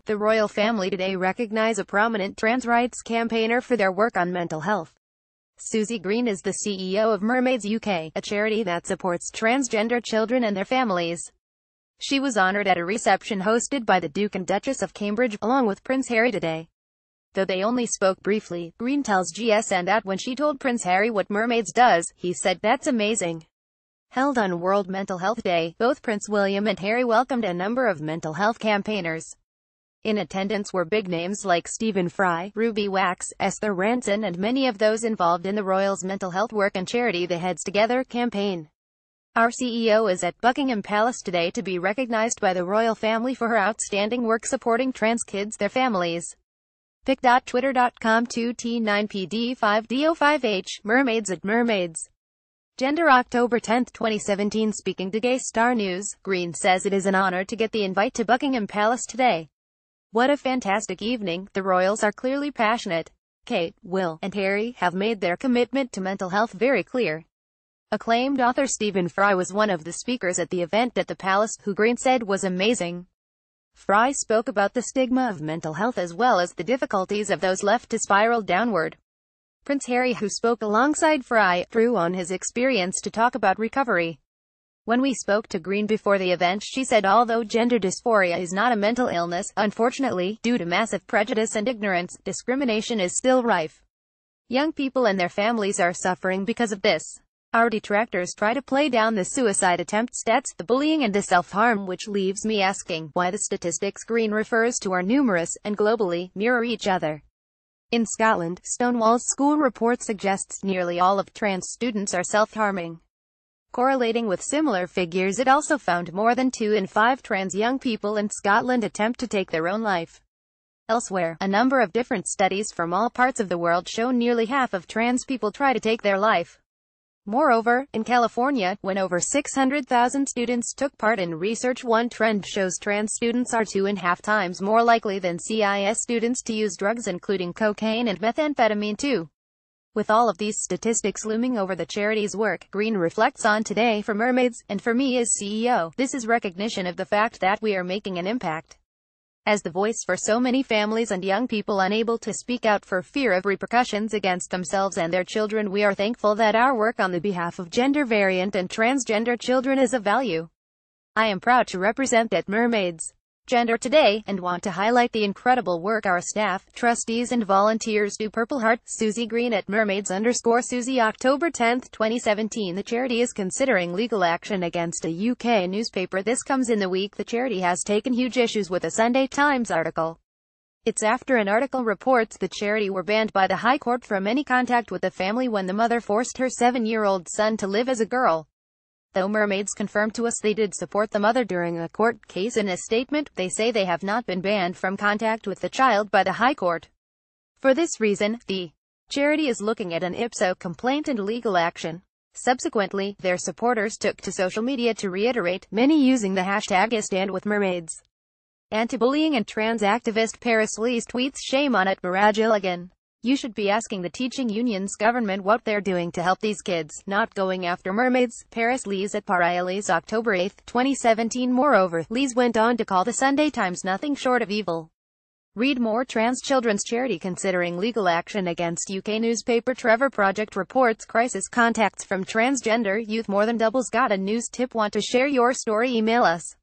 The royal family today recognize a prominent trans rights campaigner for their work on mental health. Susie Green is the CEO of Mermaids UK, a charity that supports transgender children and their families. She was honoured at a reception hosted by the Duke and Duchess of Cambridge, along with Prince Harry today. Though they only spoke briefly, Green tells GSN that when she told Prince Harry what Mermaids does, he said, "That's amazing." Held on World Mental Health Day, both Prince William and Harry welcomed a number of mental health campaigners. In attendance were big names like Stephen Fry, Ruby Wax, Esther Ranson, and many of those involved in the royals' mental health work and charity The Heads Together campaign. Our CEO is at Buckingham Palace today to be recognized by the royal family for her outstanding work supporting trans kids, their families. pic.twitter.com 2T9PD5DO5H, Mermaids at Mermaids. Gender October 10, 2017. Speaking to Gay Star News, Green says it is an honor to get the invite to Buckingham Palace today. What a fantastic evening. The royals are clearly passionate. Kate, Will, and Harry have made their commitment to mental health very clear. Acclaimed author Stephen Fry was one of the speakers at the event at the palace, who Green said was amazing. Fry spoke about the stigma of mental health as well as the difficulties of those left to spiral downward. Prince Harry, who spoke alongside Fry, drew on his experience to talk about recovery. When we spoke to Green before the event, she said although gender dysphoria is not a mental illness, unfortunately, due to massive prejudice and ignorance, discrimination is still rife. Young people and their families are suffering because of this. Our detractors try to play down the suicide attempt stats, the bullying and the self-harm, which leaves me asking why the statistics Green refers to are numerous, and globally, mirror each other. In Scotland, Stonewall's school report suggests nearly all of trans students are self-harming. Correlating with similar figures, it also found more than 2 in 5 trans young people in Scotland attempt to take their own life. Elsewhere, a number of different studies from all parts of the world show nearly half of trans people try to take their life. Moreover, in California, when over 600,000 students took part in research, one trend shows trans students are 2.5 times more likely than cis students to use drugs including cocaine and methamphetamine too. With all of these statistics looming over the charity's work, Green reflects on today for Mermaids, and for me as CEO, this is recognition of the fact that we are making an impact. As the voice for so many families and young people unable to speak out for fear of repercussions against themselves and their children, we are thankful that our work on the behalf of gender variant and transgender children is of value. I am proud to represent at Mermaids Gender today, and want to highlight the incredible work our staff, trustees and volunteers do. Purple Heart, Susie Green at Mermaids_Susie October 10, 2017. The charity is considering legal action against a UK newspaper. This comes in the week the charity has taken huge issues with a Sunday Times article. It's after an article reports the charity were banned by the High Court from any contact with the family when the mother forced her 7-year-old son to live as a girl. Though Mermaids confirmed to us they did support the mother during a court case, in a statement, they say they have not been banned from contact with the child by the High Court. For this reason, the charity is looking at an ipso complaint and legal action. Subsequently, their supporters took to social media to reiterate, many using the hashtag #IStandWithMermaids. Anti-bullying and trans activist Paris Lees tweets, "Shame on it, Miraj again. You should be asking the teaching union's government what they're doing to help these kids, not going after mermaids." Paris Lees at Parailes October 8, 2017. Moreover, Lees went on to call the Sunday Times nothing short of evil. Read more. Trans children's charity considering legal action against UK newspaper. Trevor Project reports crisis contacts from transgender youth more than doubles. Got a news tip? Want to share your story? Email us.